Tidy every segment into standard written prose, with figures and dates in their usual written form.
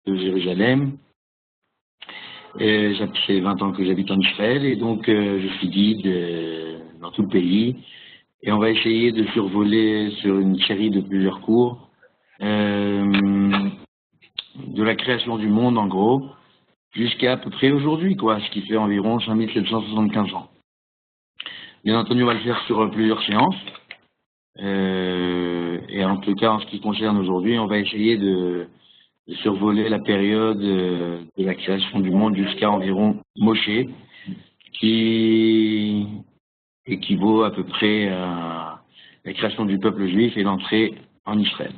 de Jérusalem. Ça fait 20 ans que j'habite en Israël et donc je suis guide dans tout le pays. Et on va essayer de survoler sur une série de plusieurs cours de la création du monde en gros, jusqu'à peu près aujourd'hui, quoi, ce qui fait environ 5775 ans. Bien entendu, on va le faire sur plusieurs séances. Et en tout cas, en ce qui concerne aujourd'hui, on va essayer de survoler la période de la création du monde jusqu'à environ Moshe, qui équivaut à peu près à la création du peuple juif et l'entrée en Israël.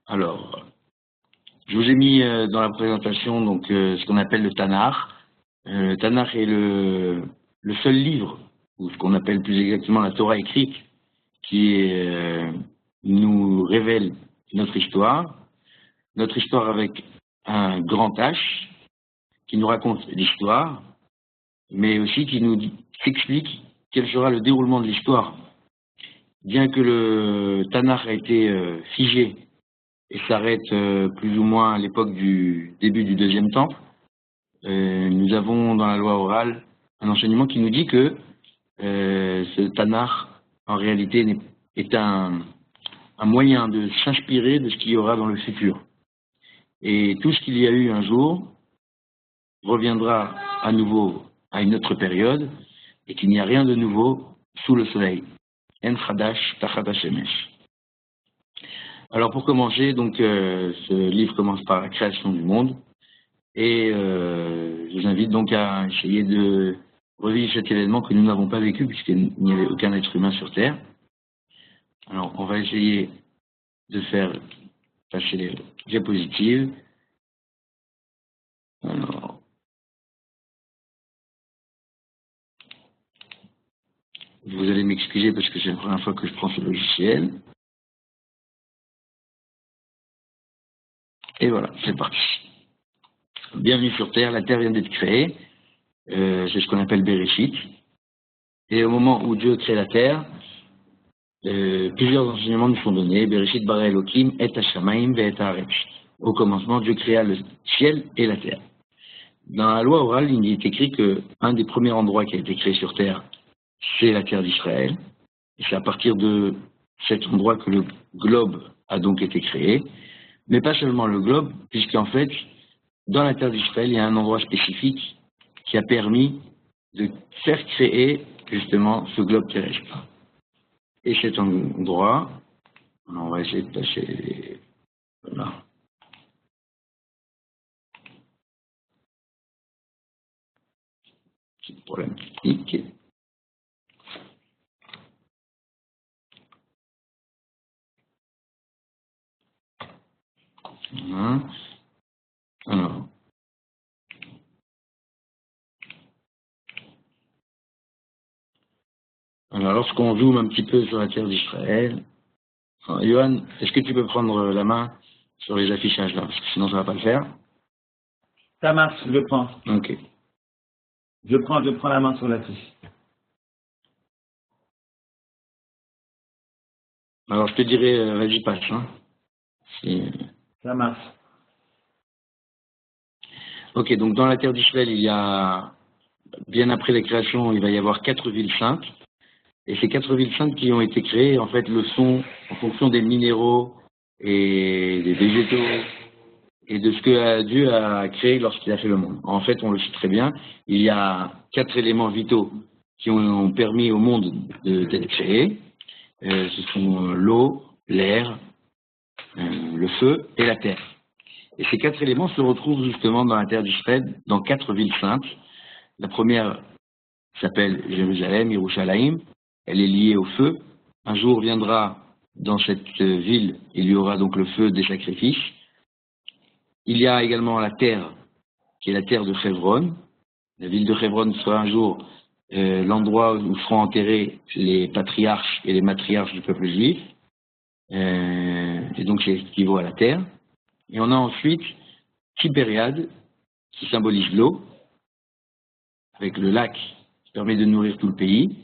Alors, je vous ai mis dans la présentation donc ce qu'on appelle le Tanakh. Le Tanakh est le seul livre, ou ce qu'on appelle plus exactement la Torah écrite, qui nous révèle notre histoire avec un grand H, qui nous raconte l'histoire, mais aussi qui nous explique quel sera le déroulement de l'histoire. Bien que le Tanakh a été figé et s'arrête plus ou moins à l'époque du début du deuxième temple, nous avons dans la loi orale un enseignement qui nous dit que ce Tanakh, en réalité, est un moyen de s'inspirer de ce qu'il y aura dans le futur. Et tout ce qu'il y a eu un jour reviendra à nouveau à une autre période, et qu'il n'y a rien de nouveau sous le soleil. En chadash tachat hashemesh. Alors pour commencer, donc ce livre commence par la création du monde, et je vous invite donc à essayer de revivre cet événement que nous n'avons pas vécu, puisqu'il n'y avait aucun être humain sur Terre. Alors on va essayer de faire passer les diapositives. Alors, vous allez m'excuser parce que c'est la première fois que je prends ce logiciel. Et voilà, c'est parti. Bienvenue sur Terre, la Terre vient d'être créée. C'est ce qu'on appelle Bereshit. Et au moment où Dieu crée la Terre, plusieurs enseignements nous sont donnés. Bereshit bara Elohim et hashamayim ve'et haaretz. Au commencement, Dieu créa le ciel et la terre. Dans la loi orale, il est écrit qu'un des premiers endroits qui a été créé sur Terre, c'est la terre d'Israël. Et c'est à partir de cet endroit que le globe a donc été créé. Mais pas seulement le globe, puisqu'en fait, dans la terre d'Israël, il y a un endroit spécifique qui a permis de faire créer justement ce globe terrestre. Et cet endroit, on va essayer de passer, voilà. Petit problème technique. Voilà. Alors, lorsqu'on zoome un petit peu sur la terre d'Israël, Johan, est-ce que tu peux prendre la main sur les affichages là, parce que sinon ça va pas le faire. Ça marche, je prends. Ok. Je prends la main sur l'affiche. Alors je te dirai, vas-y passe. Hein. Ça marche. Ok, donc dans la terre d'Israël, il y a, bien après la création, il va y avoir 4 villes saintes. Et ces 4 villes saintes qui ont été créées, en fait, le sont en fonction des minéraux et des végétaux et de ce que Dieu a créé lorsqu'il a fait le monde. En fait, on le sait très bien, il y a 4 éléments vitaux qui ont permis au monde d'être créé. Ce sont l'eau, l'air, le feu et la terre. Et ces 4 éléments se retrouvent justement dans la terre d'Israël, dans 4 villes saintes. La première s'appelle Jérusalem, Yerushalayim. Elle est liée au feu. Un jour viendra dans cette ville, il y aura donc le feu des sacrifices. Il y a également la terre, qui est la terre de Hebron. La ville de Hebron sera un jour l'endroit où seront enterrés les patriarches et les matriarches du peuple juif. Et donc c'est ce qui équivaut à la terre. Et on a ensuite Tibériade, qui symbolise l'eau, avec le lac qui permet de nourrir tout le pays.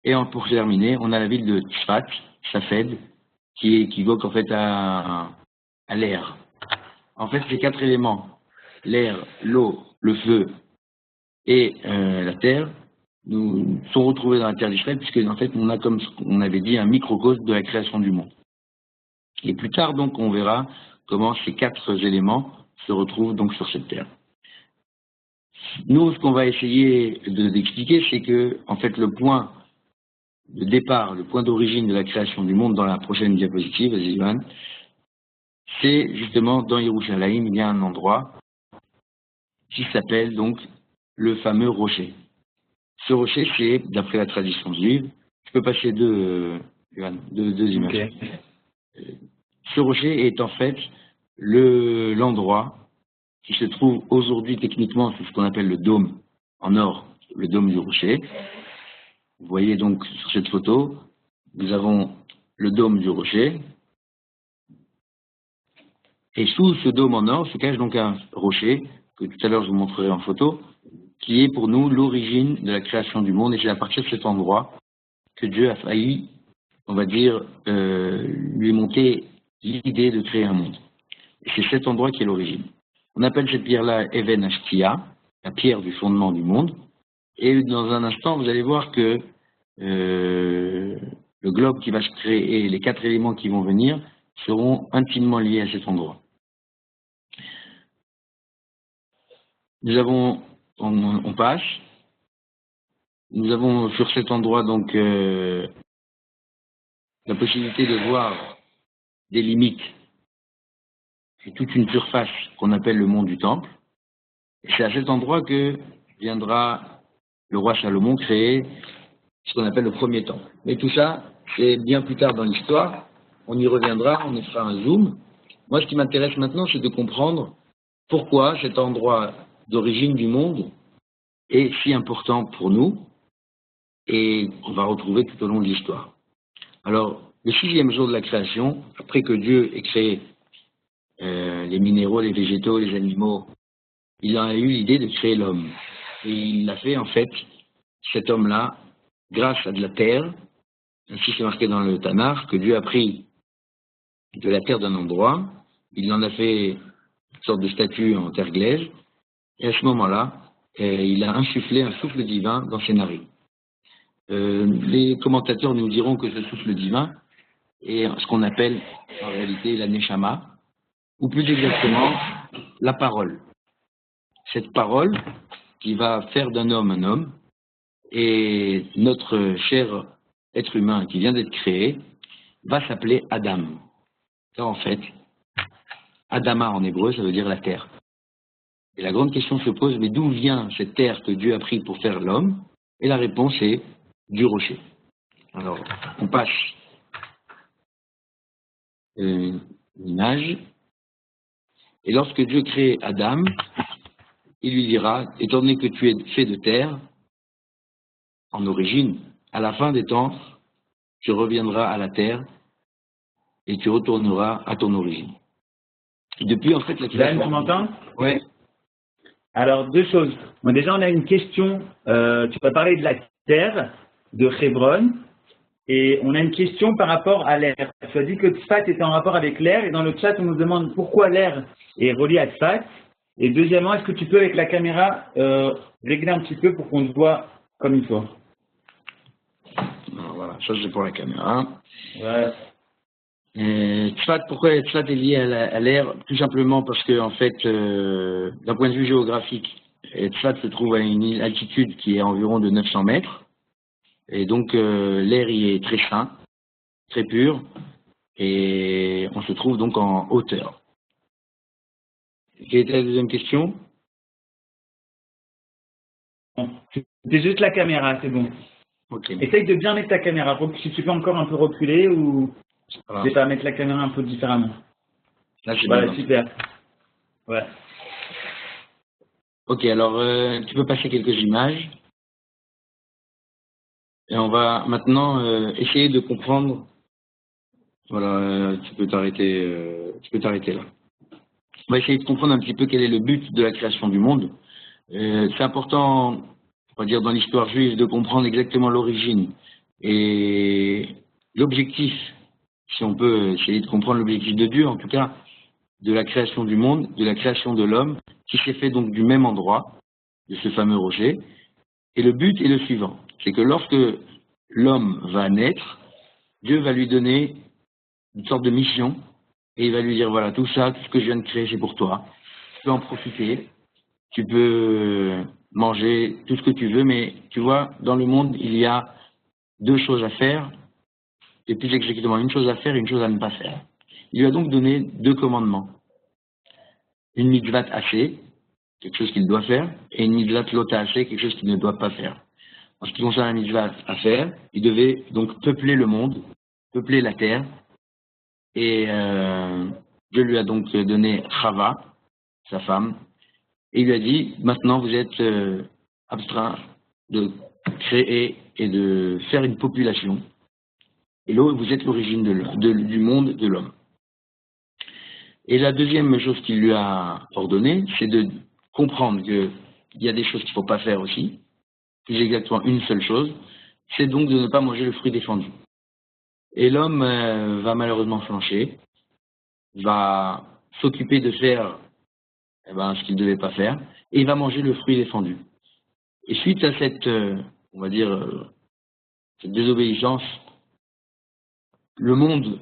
Et pour terminer, on a la ville de Tzfat, Safed, qui équivaut en fait à l'air, En fait, ces 4 éléments, l'air, l'eau, le feu et la terre, nous sont retrouvés dans la terre d'Israël, puisque en fait, on a, comme on avait dit, un microcosme de la création du monde. Et plus tard, donc, on verra comment ces 4 éléments se retrouvent donc sur cette terre. Nous, ce qu'on va essayer d'expliquer, c'est que, en fait, le point de départ, le point d'origine de la création du monde dans la prochaine diapositive, vas-y, Johan, c'est justement dans Yerushalayim, il y a un endroit qui s'appelle donc le fameux rocher. Ce rocher, c'est, d'après la tradition juive, je peux passer deux images. Okay. Ce rocher est en fait l'endroit qui se trouve aujourd'hui techniquement, c'est ce qu'on appelle le dôme en or, le dôme du rocher. Vous voyez donc sur cette photo, nous avons le dôme du rocher. Et sous ce dôme en or se cache donc un rocher, que tout à l'heure je vous montrerai en photo, qui est pour nous l'origine de la création du monde. Et c'est à partir de cet endroit que Dieu a failli, on va dire, lui monter l'idée de créer un monde. Et c'est cet endroit qui est l'origine. On appelle cette pierre-là Even Ashtia, la pierre du fondement du monde. Et dans un instant, vous allez voir que le globe qui va se créer et les 4 éléments qui vont venir seront intimement liés à cet endroit. Nous avons, on passe, nous avons sur cet endroit donc la possibilité de voir des limites et toute une surface qu'on appelle le mont du Temple. Et c'est à cet endroit que viendra le roi Salomon créer ce qu'on appelle le premier temple. Mais tout ça, c'est bien plus tard dans l'histoire. On y reviendra, on y fera un zoom. Moi, ce qui m'intéresse maintenant, c'est de comprendre pourquoi cet endroit d'origine du monde est si important pour nous et qu'on va retrouver tout au long de l'histoire. Alors, le 6e jour de la création, après que Dieu ait créé les minéraux, les végétaux, les animaux, il a eu l'idée de créer l'homme. Et il l'a fait, en fait, cet homme-là, grâce à de la terre. Ainsi, c'est marqué dans le Tanakh que Dieu a pris de la terre d'un endroit, il en a fait une sorte de statue en terre glaise, et à ce moment-là, il a insufflé un souffle divin dans ses narines. Les commentateurs nous diront que ce souffle divin est ce qu'on appelle en réalité la neshama, ou plus exactement la parole. Cette parole qui va faire d'un homme un homme, et notre cher être humain qui vient d'être créé va s'appeler Adam. Car en fait, Adama en hébreu, ça veut dire la terre. Et la grande question se pose, mais d'où vient cette terre que Dieu a pris pour faire l'homme? Et la réponse est du rocher. Alors, on passe une image. Et lorsque Dieu crée Adam, il lui dira, étant donné que tu es fait de terre, en origine, à la fin des temps, tu reviendras à la terre et tu retourneras à ton origine. Et depuis, en fait, la création... Dan, tu m'entends? Ouais. Alors, 2 choses. Bon, déjà, on a une question. Tu vas parler de la terre, de Hebron, et on a une question par rapport à l'air. Tu as dit que Tzfat était en rapport avec l'air, et dans le chat, on nous demande pourquoi l'air est relié à Tzfat. Et deuxièmement, est-ce que tu peux, avec la caméra, régler un petit peu pour qu'on te voit comme il faut? Alors, voilà, ça c'est pour la caméra. Ouais. Tzfat, pourquoi Tzfat est lié à l'air? Tout simplement parce que, en fait, d'un point de vue géographique, Tzfat se trouve à une altitude qui est environ de 900 mètres. Et donc, l'air y est très sain, très pur, et on se trouve donc en hauteur. Quelle était la deuxième question? C'est juste la caméra, c'est bon. Okay. Essaye de bien mettre ta caméra. Si tu peux encore un peu reculer ou je vais pas mettre la caméra un peu différemment. Là, c'est voilà, bien. super. Ouais. Ok, alors tu peux passer quelques images. Et on va maintenant essayer de comprendre. Voilà, tu peux t'arrêter là. On va essayer de comprendre un petit peu quel est le but de la création du monde. C'est important, on va dire, dans l'histoire juive, de comprendre exactement l'origine et l'objectif, si on peut essayer de comprendre l'objectif de Dieu, en tout cas, de la création du monde, de la création de l'homme, qui s'est fait donc du même endroit, de ce fameux rocher. Et le but est le suivant, c'est que lorsque l'homme va naître, Dieu va lui donner une sorte de mission, et il va lui dire, voilà, tout ça, tout ce que je viens de créer, c'est pour toi. Tu peux en profiter, tu peux manger tout ce que tu veux, mais tu vois, dans le monde, il y a deux choses à faire, et plus exactement une chose à faire et une chose à ne pas faire. Il lui a donc donné deux commandements. Une mitzvah assez, quelque chose qu'il doit faire, et une mitzvah lota assez, quelque chose qu'il ne doit pas faire. En ce qui concerne la mitzvah à faire, il devait donc peupler le monde, peupler la terre, et Dieu lui a donc donné Chava, sa femme, et il lui a dit, maintenant vous êtes abstrait de créer et de faire une population, et là vous êtes l'origine du monde de l'homme. Et la deuxième chose qu'il lui a ordonné, c'est de comprendre qu'il y a des choses qu'il ne faut pas faire aussi, plus exactement une seule chose, c'est donc de ne pas manger le fruit défendu. Et l'homme va malheureusement flancher, va s'occuper de faire ce qu'il ne devait pas faire, et il va manger le fruit défendu. Et suite à cette, on va dire, cette désobéissance, le monde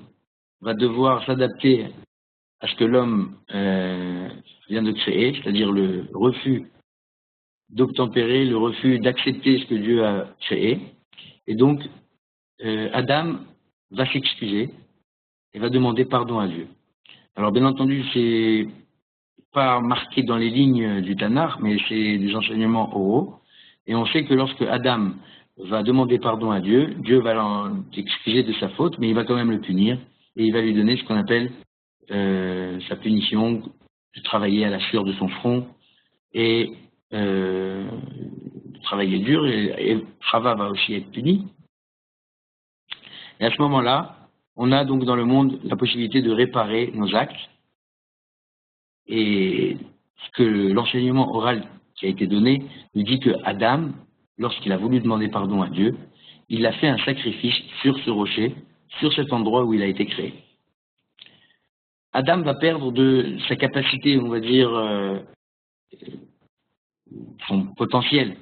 va devoir s'adapter à ce que l'homme vient de créer, c'est-à-dire le refus d'obtempérer, le refus d'accepter ce que Dieu a créé. Et donc, Adam va s'excuser et va demander pardon à Dieu. Alors, bien entendu, c'est pas marqué dans les lignes du Tanakh, mais c'est des enseignements oraux. Et on sait que lorsque Adam va demander pardon à Dieu, Dieu va l'excuser de sa faute, mais il va quand même le punir et il va lui donner ce qu'on appelle sa punition, de travailler à la sueur de son front et de travailler dur. Et Chava va aussi être puni. Et à ce moment-là, on a donc dans le monde la possibilité de réparer nos actes. Et ce que l'enseignement oral qui a été donné nous dit que Adam, lorsqu'il a voulu demander pardon à Dieu, il a fait un sacrifice sur ce rocher, sur cet endroit où il a été créé. Adam va perdre de sa capacité, on va dire, son potentiel.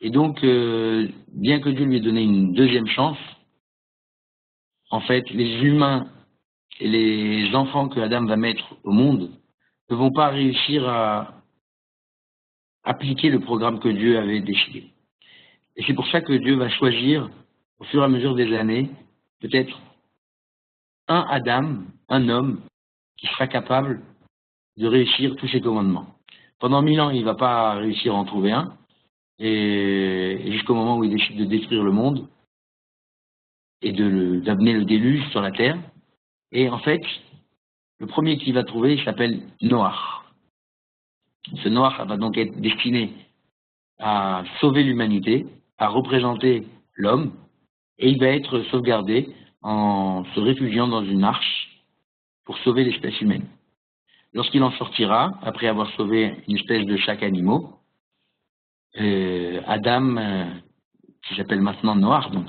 Et donc, bien que Dieu lui ait donné une deuxième chance, en fait, les humains et les enfants que Adam va mettre au monde ne vont pas réussir à appliquer le programme que Dieu avait décidé. Et c'est pour ça que Dieu va choisir, au fur et à mesure des années, peut-être un Adam, un homme, qui sera capable de réussir tous ces commandements. Pendant 1000 ans, il ne va pas réussir à en trouver un, et jusqu'au moment où il décide de détruire le monde et d'amener le déluge sur la terre. Et en fait, le premier qu'il va trouver, il s'appelle Noach. Ce Noach va donc être destiné à sauver l'humanité, à représenter l'homme, et il va être sauvegardé en se réfugiant dans une arche pour sauver l'espèce humaine. Lorsqu'il en sortira, après avoir sauvé une espèce de chaque animal, Adam, qui s'appelle maintenant Noach, donc,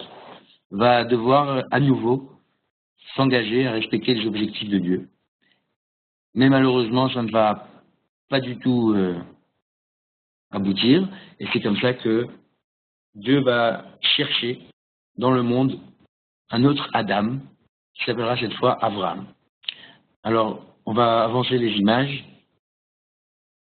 va devoir à nouveau s'engager à respecter les objectifs de Dieu. Mais malheureusement, ça ne va pas du tout aboutir, et c'est comme ça que Dieu va chercher dans le monde un autre Adam, qui s'appellera cette fois Abraham. Alors, on va avancer les images,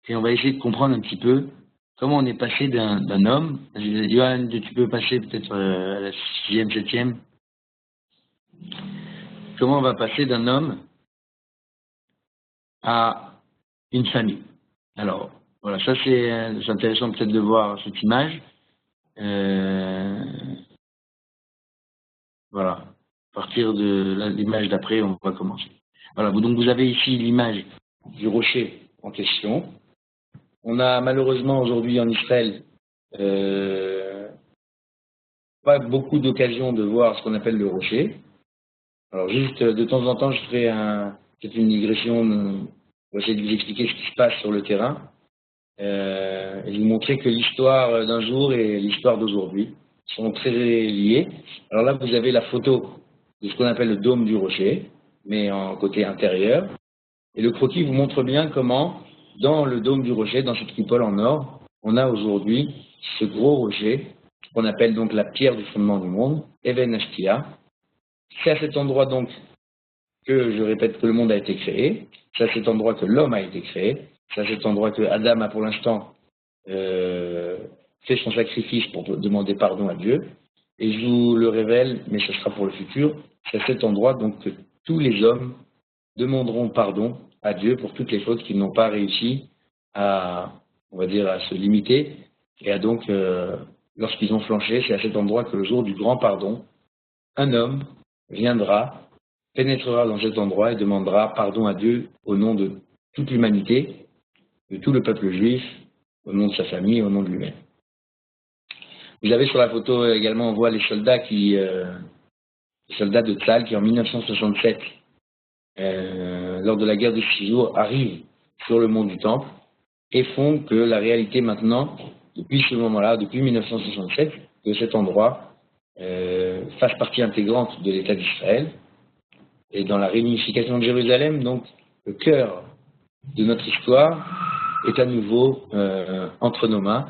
et on va essayer de comprendre un petit peu comment on est passé d'un homme. Johan, tu peux passer peut-être à la 6e, 7e. Comment on va passer d'un homme à une famille. Alors, voilà, ça c'est intéressant peut-être de voir cette image. Voilà, à partir de l'image d'après, on va commencer. Voilà, donc vous avez ici l'image du rocher en question. On a malheureusement aujourd'hui en Israël pas beaucoup d'occasions de voir ce qu'on appelle le rocher. Alors juste de temps en temps, je ferai peut-être une digression pour essayer de vous expliquer ce qui se passe sur le terrain et vous montrer que l'histoire d'un jour et l'histoire d'aujourd'hui sont très liées. Alors là, vous avez la photo de ce qu'on appelle le dôme du rocher, mais en côté intérieur. Et le croquis vous montre bien comment, dans le dôme du rocher, dans cette coupole en or, on a aujourd'hui ce gros rocher, qu'on appelle donc la pierre du fondement du monde, Even Ashtia. C'est à cet endroit donc que, je répète, que le monde a été créé, c'est à cet endroit que l'homme a été créé, c'est à cet endroit que Adam a pour l'instant fait son sacrifice pour demander pardon à Dieu, et je vous le révèle, mais ce sera pour le futur, c'est à cet endroit donc que tous les hommes demanderont pardon à Dieu pour toutes les fautes qu'ils n'ont pas réussi à, on va dire, à se limiter, et à donc, lorsqu'ils ont flanché, c'est à cet endroit que le jour du grand pardon, un homme viendra, pénétrera dans cet endroit et demandera pardon à Dieu au nom de toute l'humanité, de tout le peuple juif, au nom de sa famille, au nom de lui-même. Vous avez sur la photo également, on voit les soldats les soldats de Tzal qui en 1967, lors de la guerre de 6 jours, arrivent sur le mont du Temple et font que la réalité maintenant, depuis ce moment-là, depuis 1967, que cet endroit fasse partie intégrante de l'État d'Israël. Et dans la réunification de Jérusalem, donc le cœur de notre histoire est à nouveau entre nos mains.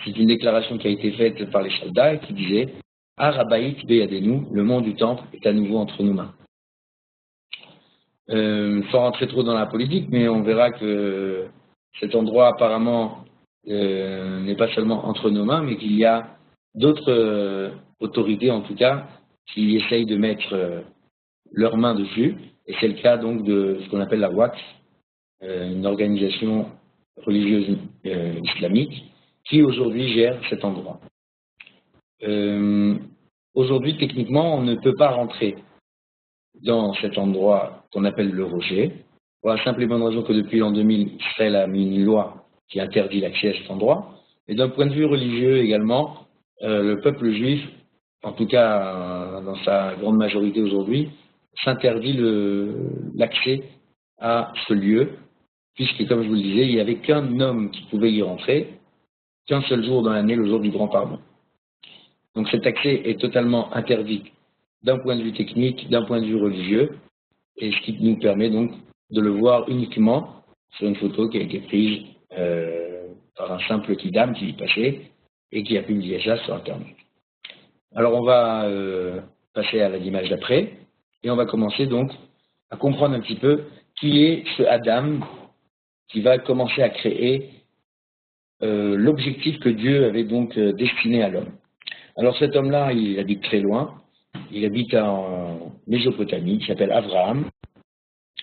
C'est une déclaration qui a été faite par les soldats et qui disait « Arabaït Beyadenu, le mont du Temple est à nouveau entre nos mains ». Sans rentrer trop dans la politique, mais on verra que cet endroit apparemment n'est pas seulement entre nos mains, mais qu'il y a d'autres autorités en tout cas qui essayent de mettre leurs mains dessus, et c'est le cas donc de ce qu'on appelle la Waqf, une organisation religieuse islamique qui aujourd'hui gère cet endroit. Aujourd'hui, techniquement, on ne peut pas rentrer dans cet endroit qu'on appelle le rocher, pour la simple et bonne raison que depuis l'an 2000, Israël a mis une loi qui interdit l'accès à cet endroit. Et d'un point de vue religieux également, le peuple juif, en tout cas dans sa grande majorité aujourd'hui, s'interdit l'accès à ce lieu, puisque, comme je vous le disais, il n'y avait qu'un homme qui pouvait y rentrer, qu'un seul jour dans l'année, le jour du grand pardon. Donc cet accès est totalement interdit d'un point de vue technique, d'un point de vue religieux, et ce qui nous permet donc de le voir uniquement sur une photo qui a été prise par un simple kidam qui y passait et qui a publié ça sur Internet. Alors on va passer à l'image d'après, et on va commencer donc à comprendre un petit peu qui est ce Adam qui va commencer à créer l'objectif que Dieu avait donc destiné à l'homme. Alors cet homme-là, il habite très loin, il habite en Mésopotamie, il s'appelle Abraham.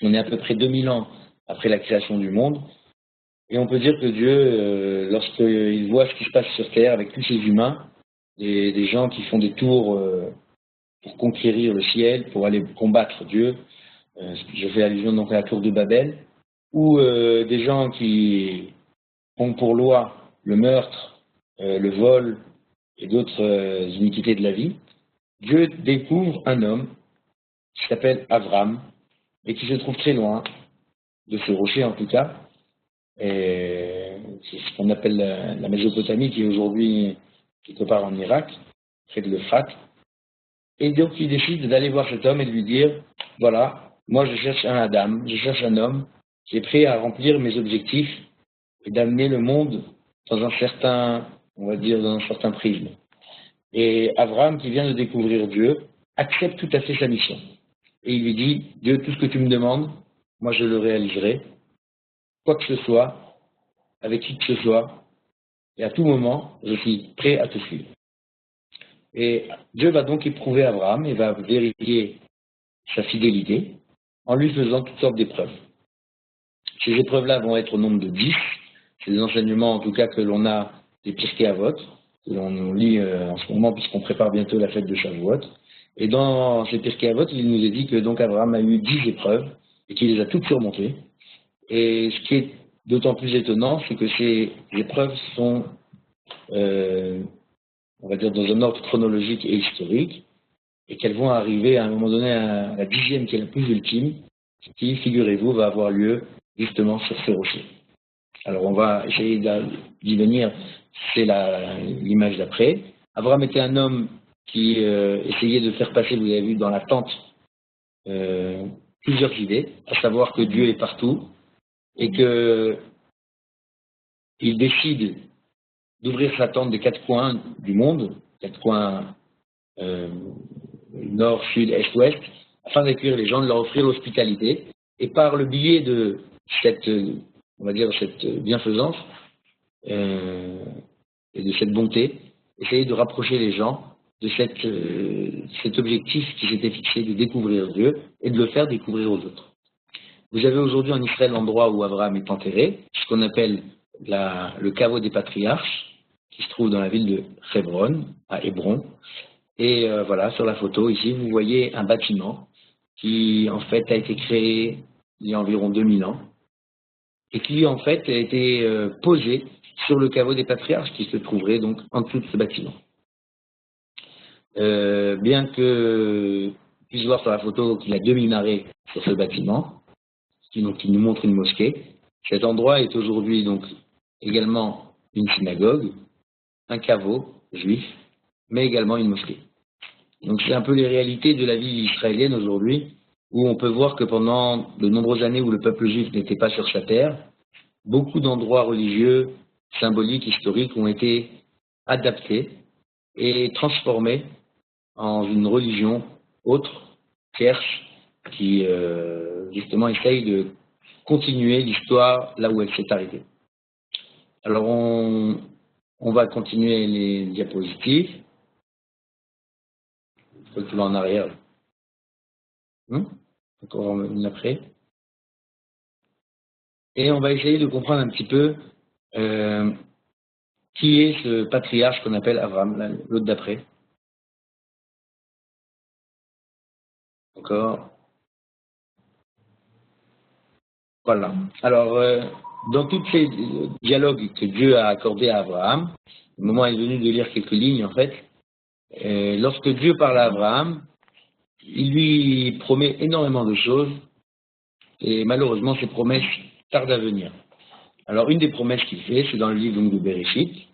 On est à peu près 2000 ans après la création du monde, et on peut dire que Dieu, lorsqu'il voit ce qui se passe sur Terre avec tous ces humains, des gens qui font des tours pour conquérir le ciel, pour aller combattre Dieu, je fais allusion donc à la tour de Babel, ou des gens qui ont pour loi le meurtre, le vol et d'autres iniquités de la vie, Dieu découvre un homme qui s'appelle Avram et qui se trouve très loin de ce rocher en tout cas. C'est ce qu'on appelle la Mésopotamie, qui est aujourd'hui quelque part en Irak, près de l'Euphrate. Et donc il décide d'aller voir cet homme et de lui dire, voilà, moi je cherche un Adam, je cherche un homme qui est prêt à remplir mes objectifs et d'amener le monde dans un certain, on va dire, dans un certain prisme. Et Abraham, qui vient de découvrir Dieu, accepte tout à fait sa mission. Et il lui dit, Dieu, tout ce que tu me demandes, moi je le réaliserai, quoi que ce soit, avec qui que ce soit, et à tout moment, je suis prêt à te suivre. Et Dieu va donc éprouver Abraham et va vérifier sa fidélité en lui faisant toutes sortes d'épreuves. Ces épreuves-là vont être au nombre de 10. C'est des enseignements, en tout cas, que l'on a des Pirkei Avot, que l'on lit en ce moment, puisqu'on prépare bientôt la fête de Shavuot. Et dans ces Pirkei Avot, il nous est dit que donc Abraham a eu 10 épreuves et qu'il les a toutes surmontées. Et ce qui est d'autant plus étonnant, c'est que ces épreuves sont, on va dire, dans un ordre chronologique et historique, et qu'elles vont arriver à un moment donné à la 10e, qui est la plus ultime, qui, figurez-vous, va avoir lieu justement sur ce rocher. Alors on va essayer d'y venir, c'est l'image d'après. Abraham était un homme qui essayait de faire passer, vous avez vu dans la tente plusieurs idées, à savoir que Dieu est partout et que il décide d'ouvrir sa tente des quatre coins du monde, quatre coins nord, sud, est, ouest, afin d'accueillir les gens, de leur offrir l'hospitalité. Et par le biais de cette, on va dire, cette bienfaisance et de cette bonté, essayer de rapprocher les gens de cet objectif qui s'était fixé de découvrir Dieu et de le faire découvrir aux autres. Vous avez aujourd'hui en Israël l'endroit où Abraham est enterré, ce qu'on appelle le caveau des patriarches, qui se trouve dans la ville de Hebron, à Hébron. Et voilà, sur la photo ici, vous voyez un bâtiment qui en fait a été créé il y a environ 2000 ans et qui en fait a été posé sur le caveau des patriarches qui se trouverait donc en dessous de ce bâtiment. Bien que on puisse voir sur la photo qu'il y a 2 minarets sur ce bâtiment, qui nous montre une mosquée, cet endroit est aujourd'hui donc également une synagogue, un caveau juif, mais également une mosquée. Donc c'est un peu les réalités de la vie israélienne aujourd'hui, où on peut voir que pendant de nombreuses années où le peuple juif n'était pas sur sa terre, beaucoup d'endroits religieux, symboliques, historiques ont été adaptés et transformés en une religion autre, tierce, qui justement essaye de continuer l'histoire là où elle s'est arrêtée. Alors on va continuer les diapositives. Il faut que tu vas en arrière. Encore une après. Et on va essayer de comprendre un petit peu qui est ce patriarche qu'on appelle Abraham, l'autre d'après. Encore. Voilà. Alors, dans tous ces dialogues que Dieu a accordés à Abraham, le moment est venu de lire quelques lignes en fait. Lorsque Dieu parle à Abraham, il lui promet énormément de choses et malheureusement ces promesses tardent à venir. Alors une des promesses qu'il fait, c'est dans le livre de Bereshit,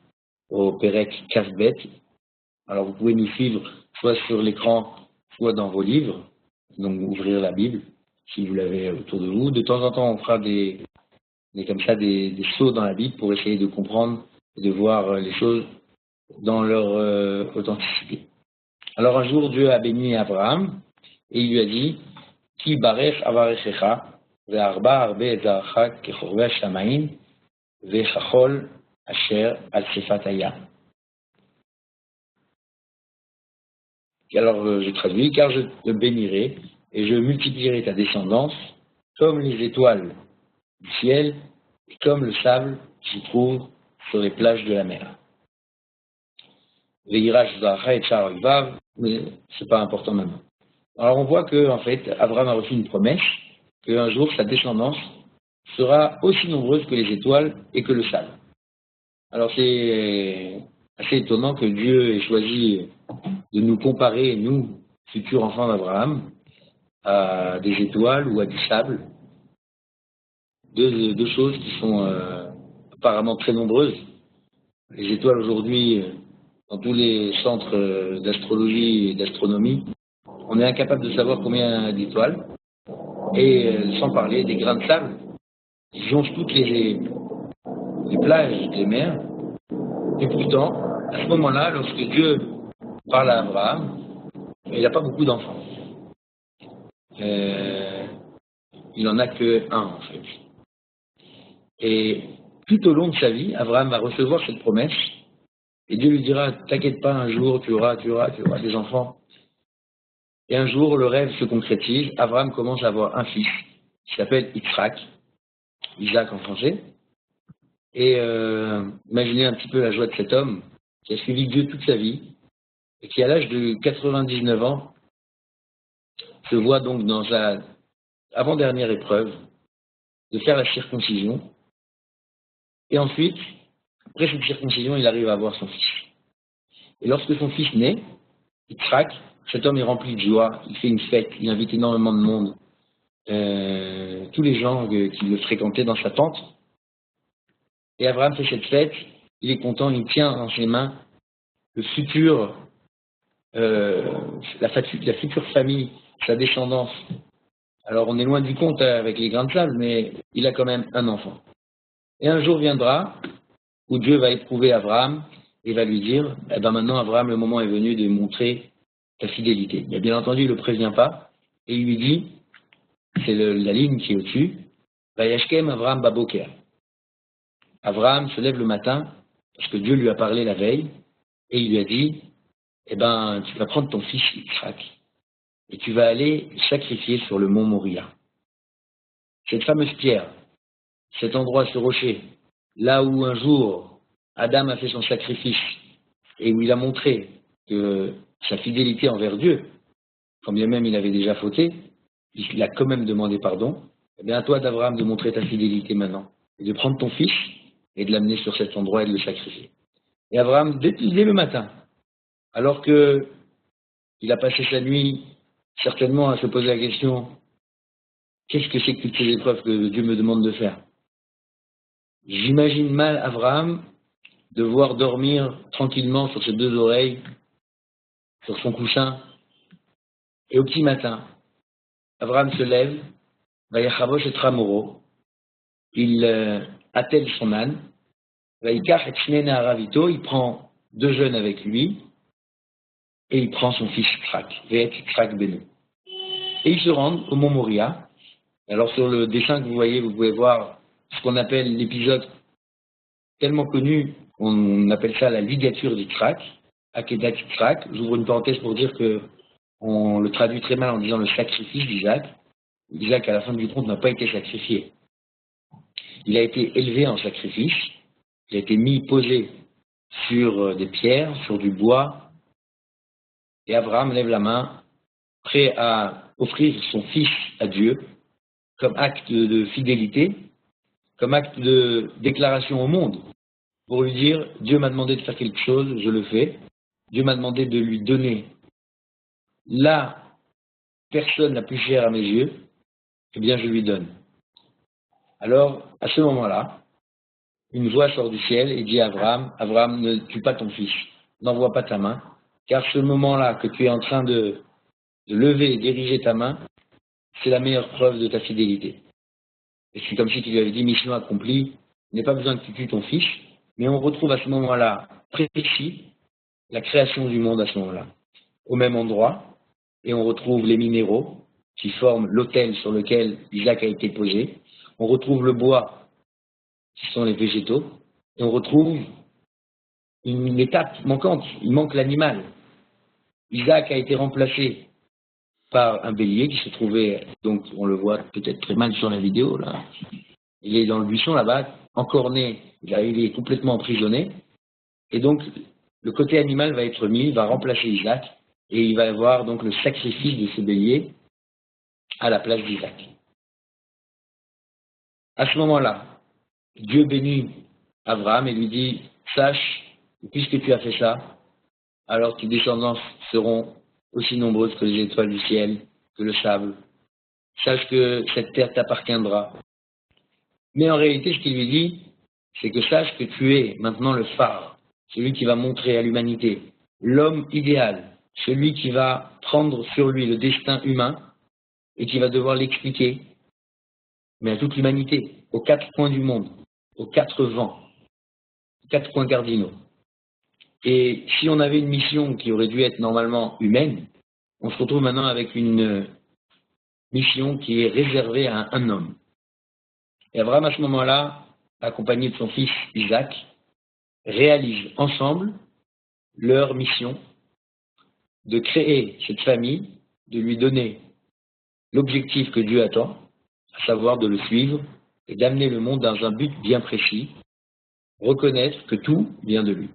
au Perek Kafbet. Alors vous pouvez nous suivre soit sur l'écran, soit dans vos livres, donc ouvrir la Bible si vous l'avez autour de vous. De temps en temps on fera des sauts dans la Bible pour essayer de comprendre et de voir les choses dans leur authenticité. Alors un jour, Dieu a béni Abraham et il lui a dit Ki barech avarechecha ve'arba arbe et zaracha kechorve hashamaim ve'chachol asher al sefat hayam. Alors je traduis car je te bénirai et je multiplierai ta descendance comme les étoiles du ciel et comme le sable qui se trouve sur les plages de la mer. Ve'irash zaracha et char vav, mais c'est pas important maintenant. Alors on voit que en fait Abraham a reçu une promesse qu'un jour sa descendance sera aussi nombreuse que les étoiles et que le sable. Alors c'est assez étonnant que Dieu ait choisi de nous comparer, nous, futurs enfants d'Abraham, à des étoiles ou à du sable, deux choses qui sont apparemment très nombreuses. Les étoiles aujourd'hui, dans tous les centres d'astrologie et d'astronomie, on est incapable de savoir combien d'étoiles, et sans parler des grains de sable qui jonchent toutes les plages des mers. Et pourtant, à ce moment-là, lorsque Dieu parle à Abraham, il n'a pas beaucoup d'enfants. Il n'en a que un, en fait. Et tout au long de sa vie, Abraham va recevoir cette promesse, et Dieu lui dira, t'inquiète pas, un jour tu auras des enfants. Et un jour, le rêve se concrétise. Abraham commence à avoir un fils qui s'appelle Yitzhak, Isaac en français. Et imaginez un petit peu la joie de cet homme qui a suivi Dieu toute sa vie et qui, à l'âge de 99 ans, se voit donc dans sa avant-dernière épreuve de faire la circoncision. Et ensuite, après cette circoncision, il arrive à avoir son fils. Et lorsque son fils naît, Yitzhak, cet homme est rempli de joie, il fait une fête, il invite énormément de monde, tous les gens qui le fréquentaient dans sa tente. Et Abraham fait cette fête, il est content, il tient dans ses mains le futur, la future famille, sa descendance Alors on est loin du compte avec les grains de sable, mais il a quand même un enfant. Et un jour viendra où Dieu va éprouver Abraham et va lui dire, eh ben maintenant Abraham, le moment est venu de montrer ta fidélité. Mais bien entendu, il ne le prévient pas et il lui dit, c'est la ligne qui est au-dessus, Vayashkem Abraham Baboker. Abraham se lève le matin parce que Dieu lui a parlé la veille et il lui a dit, eh ben tu vas prendre ton fils Yitzhak et tu vas aller le sacrifier sur le mont Moria. Cette fameuse pierre, cet endroit, ce rocher, là où un jour Adam a fait son sacrifice et où il a montré que sa fidélité envers Dieu, quand bien même il avait déjà fauté, il a quand même demandé pardon, eh bien à toi d'Abraham de montrer ta fidélité maintenant, et de prendre ton fils et de l'amener sur cet endroit et de le sacrifier. Et Abraham, dès le matin, alors qu'il a passé sa nuit certainement à se poser la question, qu'est-ce que c'est que toutes ces épreuves que Dieu me demande de faire? J'imagine mal Abraham devoir dormir tranquillement sur ses deux oreilles, sur son coussin, et au petit matin, Abraham se lève, Vayacharosh et Tramoro, il attelle son âne, Vaikach et Shnena Aravito, il prend deux jeunes avec lui, et il prend son fils Yitzhak, Ve'et Yitzhak Beno. Et ils se rendent au mont Moria. Alors sur le dessin que vous voyez, vous pouvez voir ce qu'on appelle l'épisode tellement connu, on appelle ça la ligature d'Yitzhak, Akedat Yitzhak. J'ouvre une parenthèse pour dire que on le traduit très mal en disant le sacrifice d'Isaac. Isaac, à la fin du compte, n'a pas été sacrifié. Il a été élevé en sacrifice, il a été posé sur des pierres, sur du bois, et Abraham lève la main, prêt à offrir son fils à Dieu, comme acte de fidélité, comme acte de déclaration au monde, pour lui dire, Dieu m'a demandé de faire quelque chose, je le fais. Dieu m'a demandé de lui donner la personne la plus chère à mes yeux, eh bien je lui donne. Alors, à ce moment-là, une voix sort du ciel et dit à Abraham, Abraham, ne tue pas ton fils, n'envoie pas ta main, car ce moment-là que tu es en train de lever et diriger ta main, c'est la meilleure preuve de ta fidélité. Et c'est comme si tu lui avais dit, mission accomplie, il n'est pas besoin que tu tues ton fils, mais on retrouve à ce moment-là précis la création du monde à ce moment-là, au même endroit, et on retrouve les minéraux qui forment l'autel sur lequel Isaac a été posé, on retrouve le bois qui sont les végétaux, et on retrouve une étape manquante, il manque l'animal. Isaac a été remplacé par un bélier qui se trouvait, donc on le voit peut-être très mal sur la vidéo, là. Il est dans le buisson là-bas, encorné, il est complètement emprisonné, et donc le côté animal va être mis, va remplacer Isaac, et il va y avoir donc le sacrifice de ce bélier à la place d'Isaac. À ce moment-là, Dieu bénit Abraham et lui dit, sache, puisque tu as fait ça, alors tes descendants seront aussi nombreuses que les étoiles du ciel, que le sable. Sache que cette terre t'appartiendra. Mais en réalité, ce qu'il lui dit, c'est que sache que tu es maintenant le phare, celui qui va montrer à l'humanité, l'homme idéal, celui qui va prendre sur lui le destin humain et qui va devoir l'expliquer, mais à toute l'humanité, aux quatre coins du monde, aux quatre vents, aux quatre points cardinaux. Et si on avait une mission qui aurait dû être normalement humaine, on se retrouve maintenant avec une mission qui est réservée à un homme. Et Abraham, à ce moment-là, accompagné de son fils Isaac, réalisent ensemble leur mission de créer cette famille, de lui donner l'objectif que Dieu attend, à savoir de le suivre et d'amener le monde dans un but bien précis, reconnaître que tout vient de lui.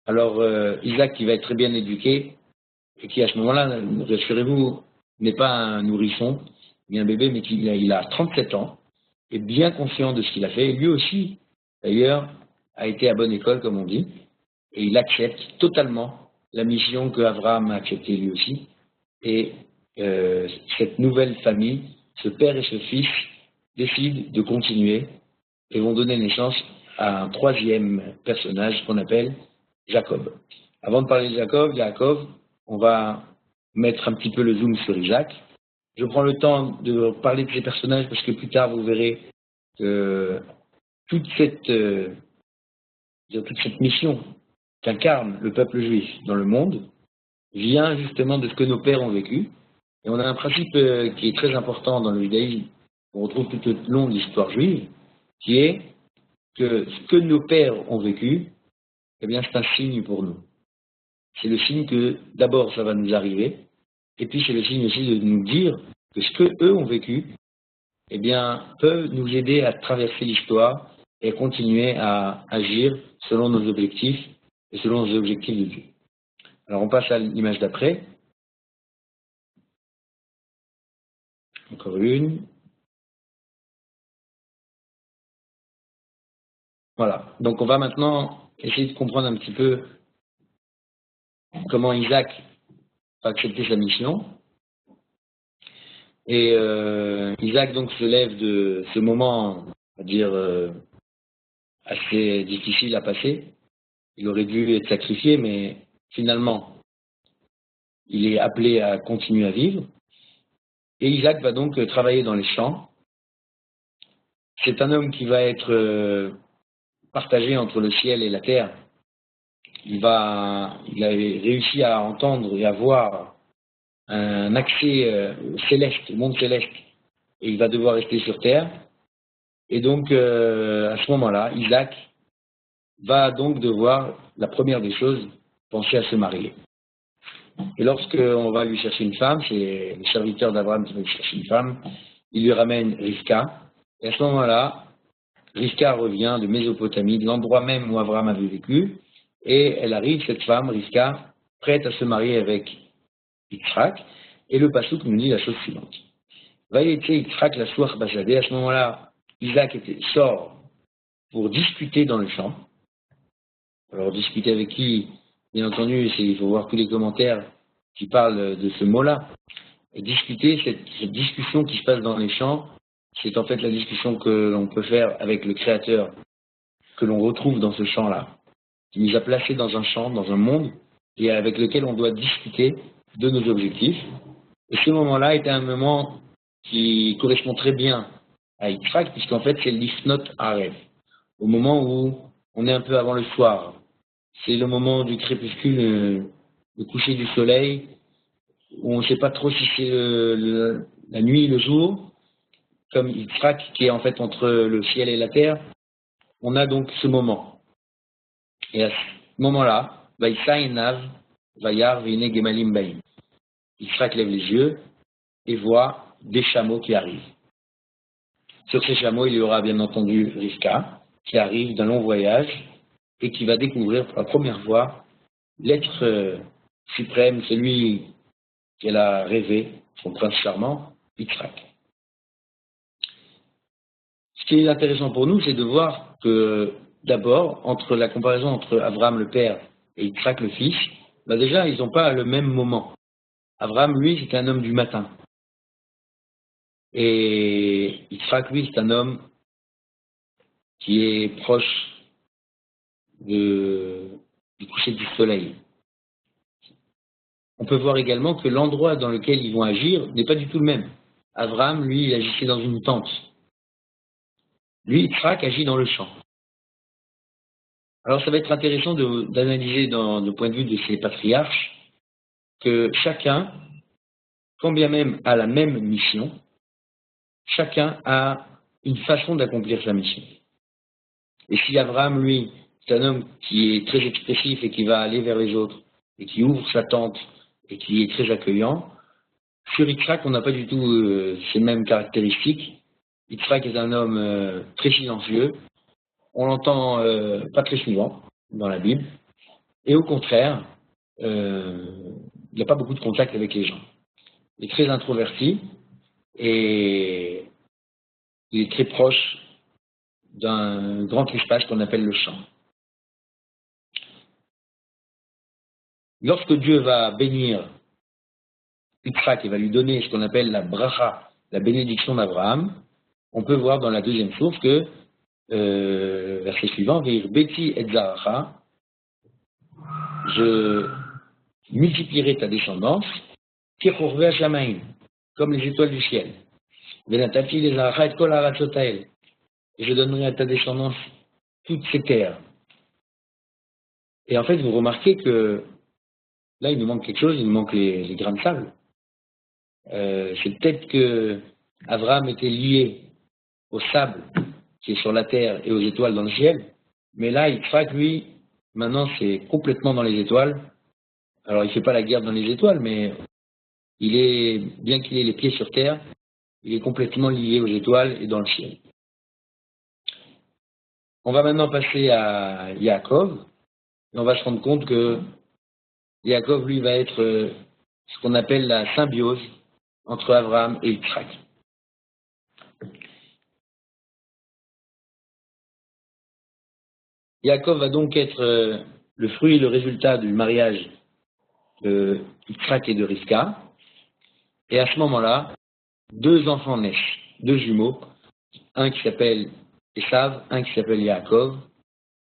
Alors, Isaac, qui va être très bien éduqué, et qui à ce moment-là, rassurez-vous, n'est pas un nourrisson, ni un bébé, mais il a 37 ans, est bien conscient de ce qu'il a fait, et lui aussi, d'ailleurs, a été à bonne école, comme on dit, et il accepte totalement la mission que Abraham a acceptée lui aussi, et cette nouvelle famille, ce père et ce fils, décident de continuer, et vont donner naissance à un troisième personnage qu'on appelle Jacob. Avant de parler de Jacob, on va mettre un petit peu le zoom sur Isaac. Je prends le temps de parler de ces personnages parce que plus tard, vous verrez que toute cette mission qu'incarne le peuple juif dans le monde vient justement de ce que nos pères ont vécu. Et on a un principe qui est très important dans le judaïsme, qu'on retrouve tout au long de l'histoire juive, qui est que ce que nos pères ont vécu, eh bien, c'est un signe pour nous. C'est le signe que d'abord ça va nous arriver, et puis c'est le signe aussi de nous dire que ce que eux ont vécu, eh bien, peut nous aider à traverser l'histoire et continuer à agir selon nos objectifs et selon les objectifs de Dieu. Alors on passe à l'image d'après. Encore une. Voilà. Donc on va maintenant essayer de comprendre un petit peu comment Isaac va accepter sa mission. Et Isaac donc se lève de ce moment, on va dire, assez difficile à passer. Il aurait dû être sacrifié, mais finalement, il est appelé à continuer à vivre. Et Isaac va donc travailler dans les champs. C'est un homme qui va être partagé entre le ciel et la terre. Il a réussi à entendre et à voir un accès céleste, au monde céleste, et il va devoir rester sur terre. Et donc, à ce moment-là, Isaac va donc devoir, la première des choses, penser à se marier. Et lorsqu'on va lui chercher une femme, c'est le serviteur d'Abraham qui va lui chercher une femme, il lui ramène Rivka. Et à ce moment-là, Rivka revient de Mésopotamie, de l'endroit même où Abraham avait vécu, et elle arrive, cette femme, Rivka, prête à se marier avec Yitzhak, et le passouk nous dit la chose suivante. Vayetse Yitzhak la soir basadé, à ce moment-là, Isaac sort pour discuter dans le champ. Alors discuter avec qui? Bien entendu, il faut voir tous les commentaires qui parlent de ce mot-là. Et discuter, cette discussion qui se passe dans les champs, c'est en fait la discussion que l'on peut faire avec le Créateur, que l'on retrouve dans ce champ-là, qui nous a placés dans un champ, dans un monde, et avec lequel on doit discuter de nos objectifs. Et ce moment-là était un moment qui correspond très bien à Yitzhak, puisqu'en fait c'est l'Ifnot Arev, au moment où on est un peu avant le soir. C'est le moment du crépuscule, le coucher du soleil, où on ne sait pas trop si c'est la nuit, le jour, comme Yitzhak qui est en fait entre le ciel et la terre. On a donc ce moment. Et à ce moment-là, Vaïsaïnav, Vayar, Vine, Gemalim, Baïm. Yitzhak lève les yeux et voit des chameaux qui arrivent. Sur ces chameaux, il y aura bien entendu Rivka, qui arrive d'un long voyage et qui va découvrir pour la première fois l'être suprême, celui qu'elle a rêvé, son prince charmant, Yitzhak. Ce qui est intéressant pour nous, c'est de voir que d'abord, entre la comparaison entre Abraham le père et Yitzhak le fils, déjà, ils n'ont pas le même moment. Abraham, lui, c'est un homme du matin. Et Yitzhak, lui, c'est un homme qui est proche du coucher du soleil. On peut voir également que l'endroit dans lequel ils vont agir n'est pas du tout le même. Abraham, lui, il agissait dans une tente. Lui, Yitzhak, agit dans le champ. Alors ça va être intéressant d'analyser du point de vue de ces patriarches que chacun, quand bien même a la même mission, chacun a une façon d'accomplir sa mission. Et si Abraham, lui, c'est un homme qui est très expressif et qui va aller vers les autres, et qui ouvre sa tente, et qui est très accueillant, sur Yitzhak, on n'a pas du tout ces mêmes caractéristiques. Yitzhak est un homme très silencieux, on l'entend pas très souvent dans la Bible, et au contraire, il n'a pas beaucoup de contact avec les gens. Il est très introverti, et il est très proche d'un grand espace qu'on appelle le champ. Lorsque Dieu va bénir Yitzhak et va lui donner ce qu'on appelle la bracha, la bénédiction d'Abraham, on peut voir dans la deuxième source que, verset suivant, Veir beti et zaracha, je multiplierai ta descendance, kirchorve hashamaim, comme les étoiles du ciel. Venatati les arachat kol aratzotael. Et je donnerai à ta descendance toutes ces terres. Et en fait, vous remarquez que là, il nous manque quelque chose, il nous manque les grains de sable. C'est peut-être que Abraham était lié au sable qui est sur la terre et aux étoiles dans le ciel, mais là, Yitzhak, lui, maintenant, c'est complètement dans les étoiles. Alors, il ne fait pas la guerre dans les étoiles, mais bien qu'il ait les pieds sur terre, il est complètement lié aux étoiles et dans le ciel. On va maintenant passer à Yaakov, et on va se rendre compte que Yaakov, lui, va être ce qu'on appelle la symbiose entre Abraham et Yitzhak. Yaakov va donc être le fruit et le résultat du mariage de Yitzhak et de Rivka. Et à ce moment-là, 2 enfants naissent, 2 jumeaux, un qui s'appelle Esav, un qui s'appelle Yaakov.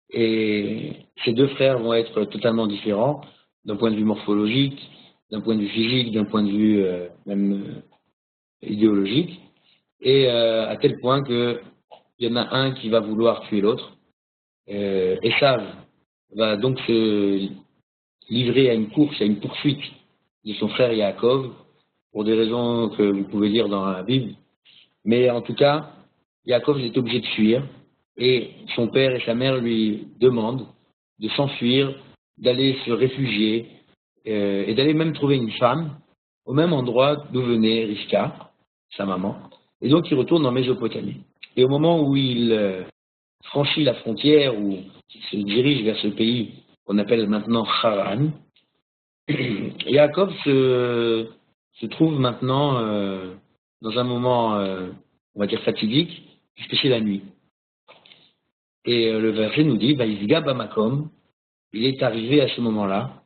Et ces 2 frères vont être totalement différents d'un point de vue morphologique, d'un point de vue physique, d'un point de vue même idéologique. Et à tel point qu'il y en a un qui va vouloir tuer l'autre. Esav va donc se livrer à une course, à une poursuite de son frère Yaakov, pour des raisons que vous pouvez lire dans la Bible. Mais en tout cas, Yaakov est obligé de fuir, et son père et sa mère lui demandent de s'enfuir, d'aller se réfugier, et d'aller même trouver une femme au même endroit d'où venait Rivka, sa maman. Et donc il retourne en Mésopotamie. Et au moment où il franchit la frontière, où il se dirige vers ce pays qu'on appelle maintenant Haran, Yaakov se trouve maintenant dans un moment, on va dire fatidique, puisque c'est la nuit. Et le verset nous dit, Vaïzga Bamakom, il est arrivé à ce moment-là,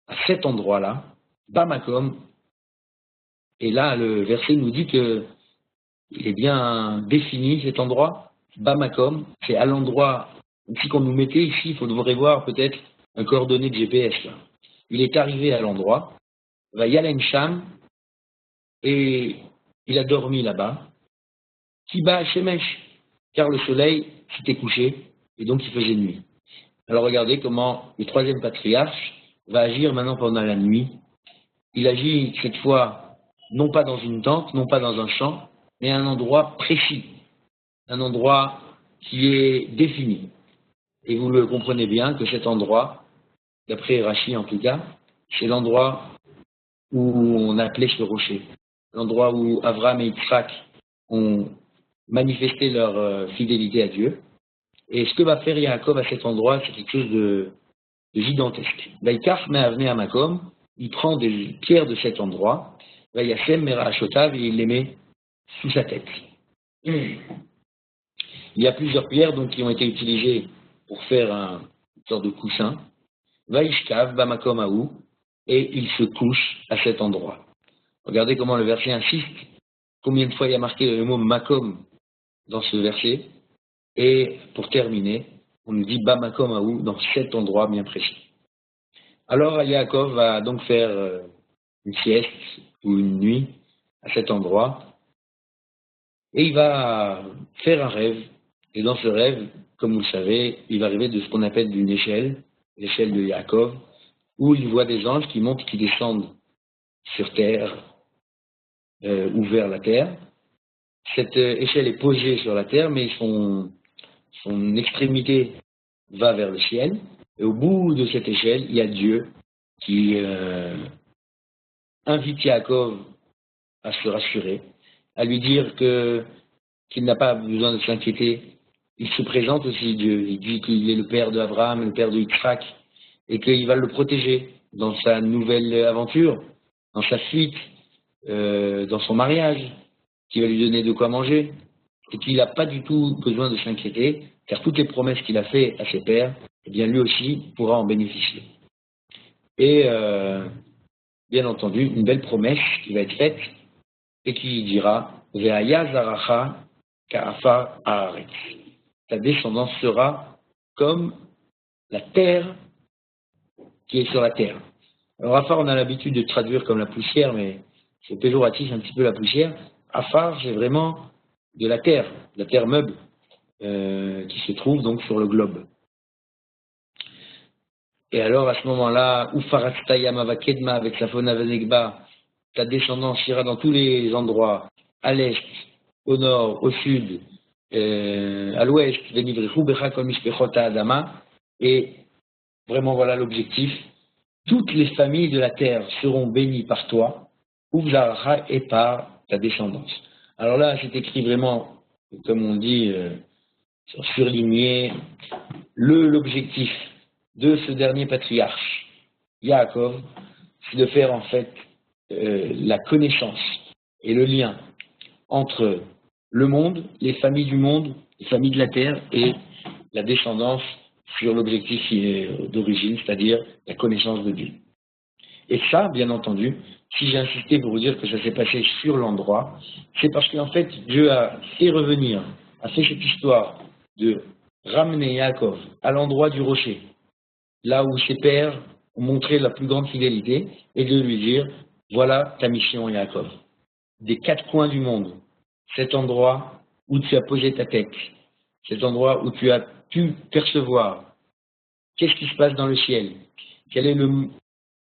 à cet endroit-là, Bamakom, et là le verset nous dit que il est bien défini cet endroit, Bamakom, c'est à l'endroit, si qu'on nous mettait ici, il faudrait voir peut-être un coordonné de GPS là. Il est arrivé à l'endroit, Vayalen Sham, et il a dormi là-bas, Kiba Shemesh, car le soleil s'était couché, et donc il faisait nuit. Alors regardez comment le 3e patriarche va agir maintenant pendant la nuit. Il agit cette fois non pas dans une tente, non pas dans un champ, mais à un endroit précis, un endroit qui est défini. Et vous le comprenez bien que cet endroit, d'après Rachi en tout cas, c'est l'endroit où on appelait ce rocher, l'endroit où Abraham et Yitzhak ont manifesté leur fidélité à Dieu. Et ce que va faire Yaakov à cet endroit, c'est quelque chose de gigantesque. Vaikach me'avne hamakom, il prend des pierres de cet endroit, Vayasem mera'ashotav, et il les met sous sa tête. Il y a plusieurs pierres donc, qui ont été utilisées pour faire une sorte de coussin. Vaishkav bamakom haou, et il se couche à cet endroit. Regardez comment le verset insiste, combien de fois il y a marqué le mot makom dans ce verset. Et pour terminer, on nous dit Bamakom haou, dans cet endroit bien précis. Alors Yaakov va donc faire une sieste ou une nuit à cet endroit, et il va faire un rêve. Et dans ce rêve, comme vous le savez, il va arriver de ce qu'on appelle une échelle, l'échelle de Yaakov, où il voit des anges qui montent, qui descendent sur terre ou vers la terre. Cette échelle est posée sur la terre, mais son extrémité va vers le ciel, et au bout de cette échelle, il y a Dieu qui invite Yaakov à se rassurer, à lui dire qu'il n'a pas besoin de s'inquiéter. Il se présente aussi, Dieu. Il dit qu'il est le père d'Abraham, le père de Yitzhak, et qu'il va le protéger dans sa nouvelle aventure, dans sa fuite, dans son mariage, qu'il va lui donner de quoi manger, et qu'il n'a pas du tout besoin de s'inquiéter, car toutes les promesses qu'il a faites à ses pères, eh bien lui aussi pourra en bénéficier. Et bien entendu, une belle promesse qui va être faite et qui dira Ve'aya zaracha ka'afar haaretz. Ta descendance sera comme la terre qui est sur la terre. Alors afar, on a l'habitude de traduire comme la poussière, mais c'est péjoratif un petit peu la poussière. Afar, c'est vraiment de la terre meuble qui se trouve donc sur le globe. Et alors à ce moment-là, Ufaratsta Yamava Kedma avec sa fauna Venegba, ta descendance ira dans tous les endroits, à l'est, au nord, au sud, à l'ouest, Venivrechu Becha Kol Mishpechot Adama, et vraiment voilà l'objectif. Toutes les familles de la terre seront bénies par toi, Uvzaracha, et par ta descendance. Alors là, c'est écrit vraiment, comme on dit, surligné, l'objectif de ce dernier patriarche, Yaakov, c'est de faire en fait la connaissance et le lien entre le monde, les familles du monde, les familles de la terre et la descendance sur l'objectif d'origine, c'est-à-dire la connaissance de Dieu. Et ça, bien entendu, si j'ai insisté pour vous dire que ça s'est passé sur l'endroit, c'est parce qu'en fait, Dieu a fait revenir, a fait cette histoire de ramener Yaakov à l'endroit du rocher, là où ses pères ont montré la plus grande fidélité, et de lui dire, voilà ta mission Yaakov. Des quatre coins du monde, cet endroit où tu as posé ta tête, cet endroit où tu as pu percevoir qu'est-ce qui se passe dans le ciel, quel est le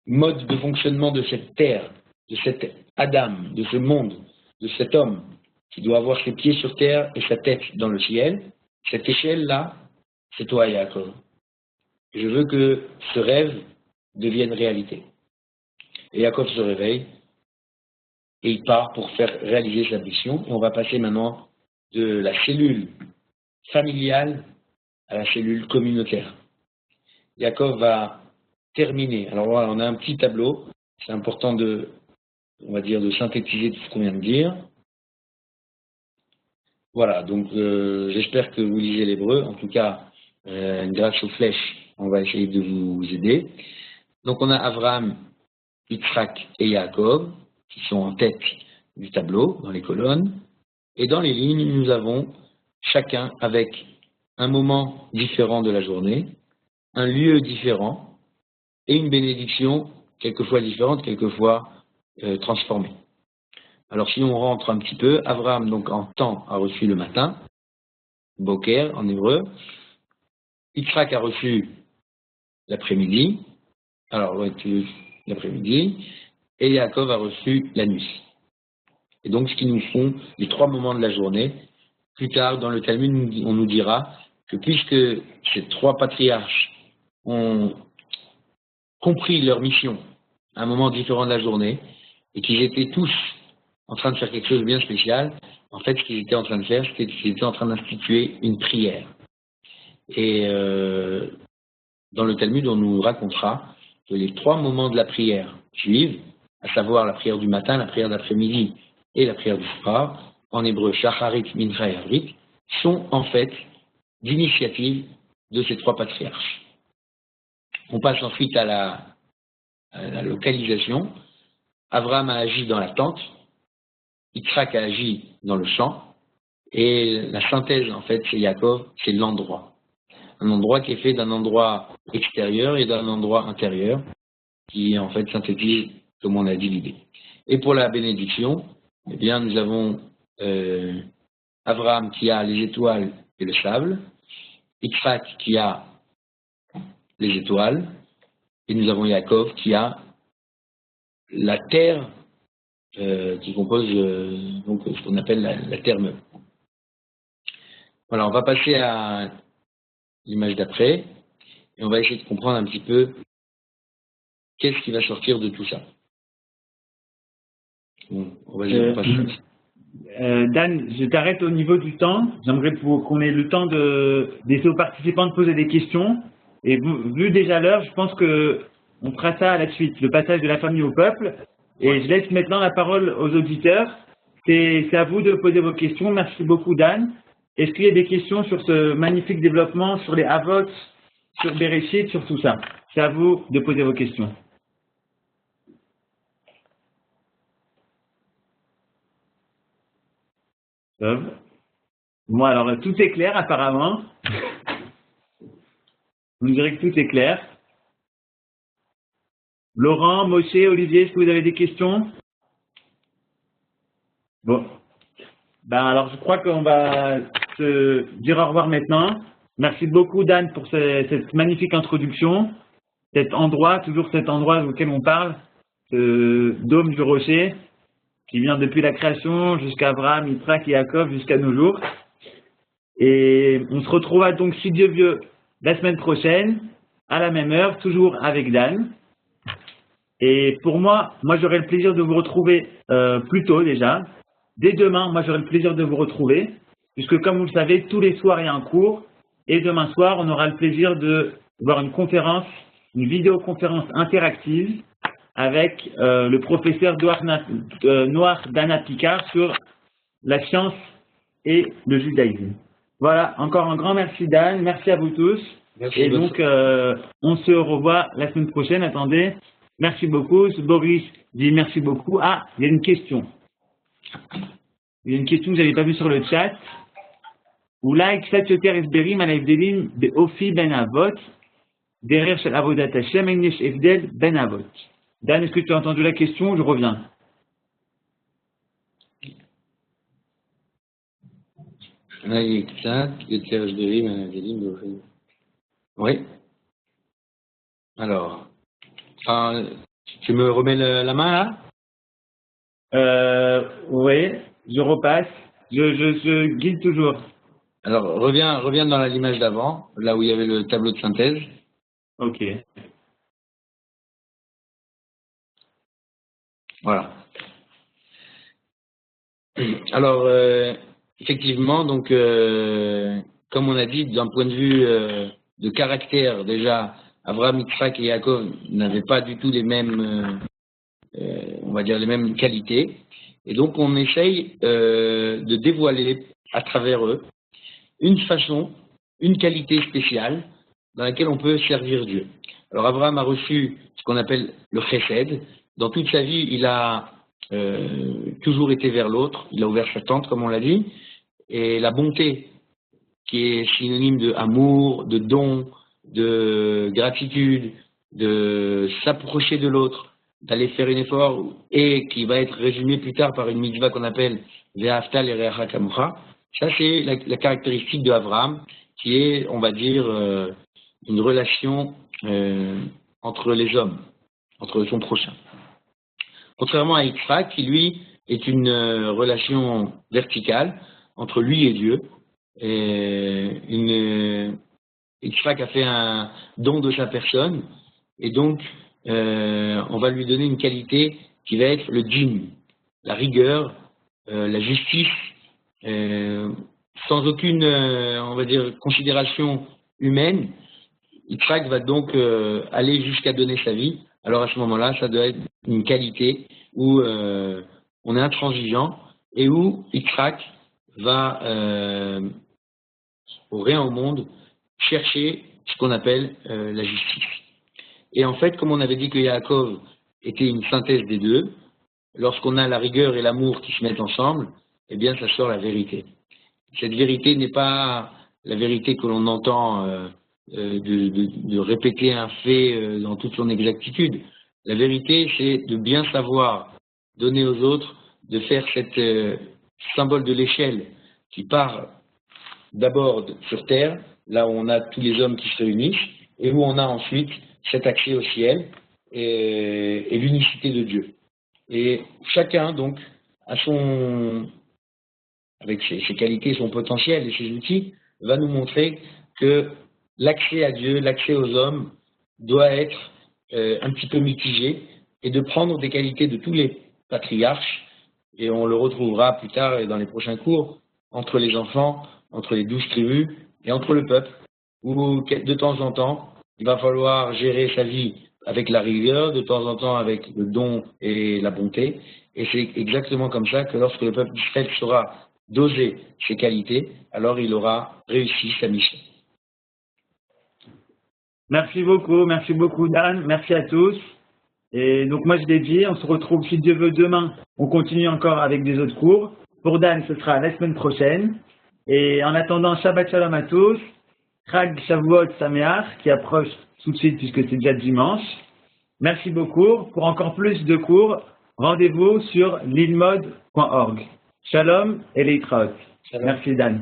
mode de fonctionnement de cette terre, de cet Adam, de ce monde, de cet homme qui doit avoir ses pieds sur terre et sa tête dans le ciel. Cette échelle-là, c'est toi, Yaakov. Je veux que ce rêve devienne réalité. Et Yaakov se réveille et il part pour faire réaliser sa mission. Et on va passer maintenant de la cellule familiale à la cellule communautaire. Yaakov va terminer. Alors voilà, on a un petit tableau. C'est important on va dire, de synthétiser tout ce qu'on vient de dire. Voilà, donc j'espère que vous lisez l'hébreu. En tout cas, grâce aux flèches, on va essayer de vous aider. Donc on a Abraham, Yitzhak et Yaakov qui sont en tête du tableau, dans les colonnes. Et dans les lignes, nous avons chacun avec un moment différent de la journée, un lieu différent et une bénédiction quelquefois différente, quelquefois transformée. Alors si on rentre un petit peu, Abraham donc en temps a reçu le matin, Boker en hébreu, Yitzhak a reçu l'après-midi, alors l'après-midi, et Yaakov a reçu la nuit. Et donc ce qui nous font les trois moments de la journée. Plus tard dans le Talmud, on nous dira que puisque ces trois patriarches ont compris leur mission à un moment différent de la journée, et qu'ils étaient tous en train de faire quelque chose de bien spécial, en fait, ce qu'ils étaient en train de faire, c'était qu'ils étaient en train d'instituer une prière. Et dans le Talmud, on nous racontera que les trois moments de la prière juive, à savoir la prière du matin, la prière d'après-midi et la prière du soir, en hébreu Shacharit, Mincha et Avrit, sont en fait d'initiative de ces trois patriarches. On passe ensuite à la localisation. Abraham a agi dans la tente, Yitzhak a agi dans le champ, et la synthèse, en fait, c'est Yaakov, c'est l'endroit. Un endroit qui est fait d'un endroit extérieur et d'un endroit intérieur, qui, en fait, synthétise, comme on a dit, l'idée. Et pour la bénédiction, eh bien, nous avons Abraham qui a les étoiles et le sable, Yitzhak qui a les étoiles, et nous avons Yaakov qui a la terre qui compose donc ce qu'on appelle la terre meuble. Voilà, on va passer à l'image d'après et on va essayer de comprendre un petit peu qu'est-ce qui va sortir de tout ça. Bon, on va Dan, je t'arrête au niveau du temps. J'aimerais qu'on ait le temps d'essayer aux participants de poser des questions. Et vu déjà l'heure, je pense qu'on fera ça à la suite, le passage de la famille au peuple. Et je laisse maintenant la parole aux auditeurs. C'est à vous de poser vos questions. Merci beaucoup, Dan. Est-ce qu'il y a des questions sur ce magnifique développement, sur les Avot, sur Bereshit, sur tout ça? C'est à vous de poser vos questions. Bon, alors tout est clair apparemment. Vous me direz que tout est clair. Laurent, Moshe, Olivier, est-ce que vous avez des questions? Bon. Ben alors, je crois qu'on va se dire au revoir maintenant. Merci beaucoup, Dan, pour cette magnifique introduction. Toujours cet endroit auquel on parle, ce dôme du rocher, qui vient depuis la création jusqu'à Abraham, Yitzhak et Yaakov jusqu'à nos jours. Et on se retrouvera donc, si Dieu veut, la semaine prochaine, à la même heure, toujours avec Dan. Et pour moi j'aurai le plaisir de vous retrouver plus tôt déjà. Dès demain, moi j'aurai le plaisir de vous retrouver, puisque comme vous le savez, tous les soirs il y a un cours. Et demain soir, on aura le plaisir de voir une conférence, une vidéoconférence interactive avec le professeur Noir Dana Picard sur la science et le judaïsme. Voilà, encore un grand merci Dan, merci à vous tous. Merci. Et donc, on se revoit la semaine prochaine. Attendez, merci beaucoup. Boris dit merci beaucoup. Ah, il y a une question. Il y a une question que je n'avais pas vue sur le chat. Oulai קצת יותר הסברים על ההבדלים באופי בין האבות, דרך של עבודת השם, האם יש הבדל בין האבות? Dan, est-ce que tu as entendu la question? Je reviens. Oui. Alors, tu me remets la main là? Oui, je repasse. Je guide toujours. Alors, reviens dans l'image d'avant, là où il y avait le tableau de synthèse. Ok. Voilà. Alors, effectivement, donc, comme on a dit, d'un point de vue de caractère, déjà, Abraham, Yitzhak et Yaakov n'avaient pas du tout les mêmes, on va dire, les mêmes qualités. Et donc, on essaye de dévoiler à travers eux une façon, une qualité spéciale dans laquelle on peut servir Dieu. Alors, Abraham a reçu ce qu'on appelle le chesed. Dans toute sa vie, il a toujours été vers l'autre, il a ouvert sa tente, comme on l'a dit, et la bonté, qui est synonyme de amour, de don, de gratitude, de s'approcher de l'autre, d'aller faire un effort, et qui va être résumé plus tard par une mitzvah qu'on appelle Ve'afta l'ereacha kamocha. Ça, c'est la caractéristique de Abraham, qui est, on va dire, une relation entre les hommes, entre son prochain. Contrairement à Yitzhak, qui lui est une relation verticale entre lui et Dieu. Yitzhak a fait un don de sa personne, et donc on va lui donner une qualité qui va être le din, la rigueur, la justice, sans aucune, on va dire, considération humaine. Yitzhak va donc aller jusqu'à donner sa vie. Alors à ce moment-là, ça doit être une qualité où on est intransigeant et où Yitzhak va, au rien au monde, chercher ce qu'on appelle la justice. Et en fait, comme on avait dit que Yaakov était une synthèse des deux, lorsqu'on a la rigueur et l'amour qui se mettent ensemble, eh bien ça sort la vérité. Cette vérité n'est pas la vérité que l'on entend de répéter un fait dans toute son exactitude. La vérité, c'est de bien savoir donner aux autres, de faire cette symbole de l'échelle qui part d'abord sur terre, là où on a tous les hommes qui se réunissent, et où on a ensuite cet accès au ciel et l'unicité de Dieu. Et chacun, donc, a avec ses qualités, son potentiel et ses outils, va nous montrer que l'accès à Dieu, l'accès aux hommes, doit être un petit peu mitigé et de prendre des qualités de tous les patriarches, et on le retrouvera plus tard et dans les prochains cours, entre les enfants, entre les 12 tribus et entre le peuple, où de temps en temps, il va falloir gérer sa vie avec la rigueur, de temps en temps avec le don et la bonté, et c'est exactement comme ça que lorsque le peuple d'Israël saura doser ses qualités, alors il aura réussi sa mission. Merci beaucoup Dan, merci à tous. Et donc moi je l'ai dit, on se retrouve si Dieu veut demain, on continue encore avec des autres cours. Pour Dan, ce sera la semaine prochaine. Et en attendant, Shabbat Shalom à tous, Chag Shavuot Sameach, qui approche tout de suite puisque c'est déjà dimanche. Merci beaucoup. Pour encore plus de cours, rendez-vous sur lilmod.org. Shalom et Leitraot. Merci Dan.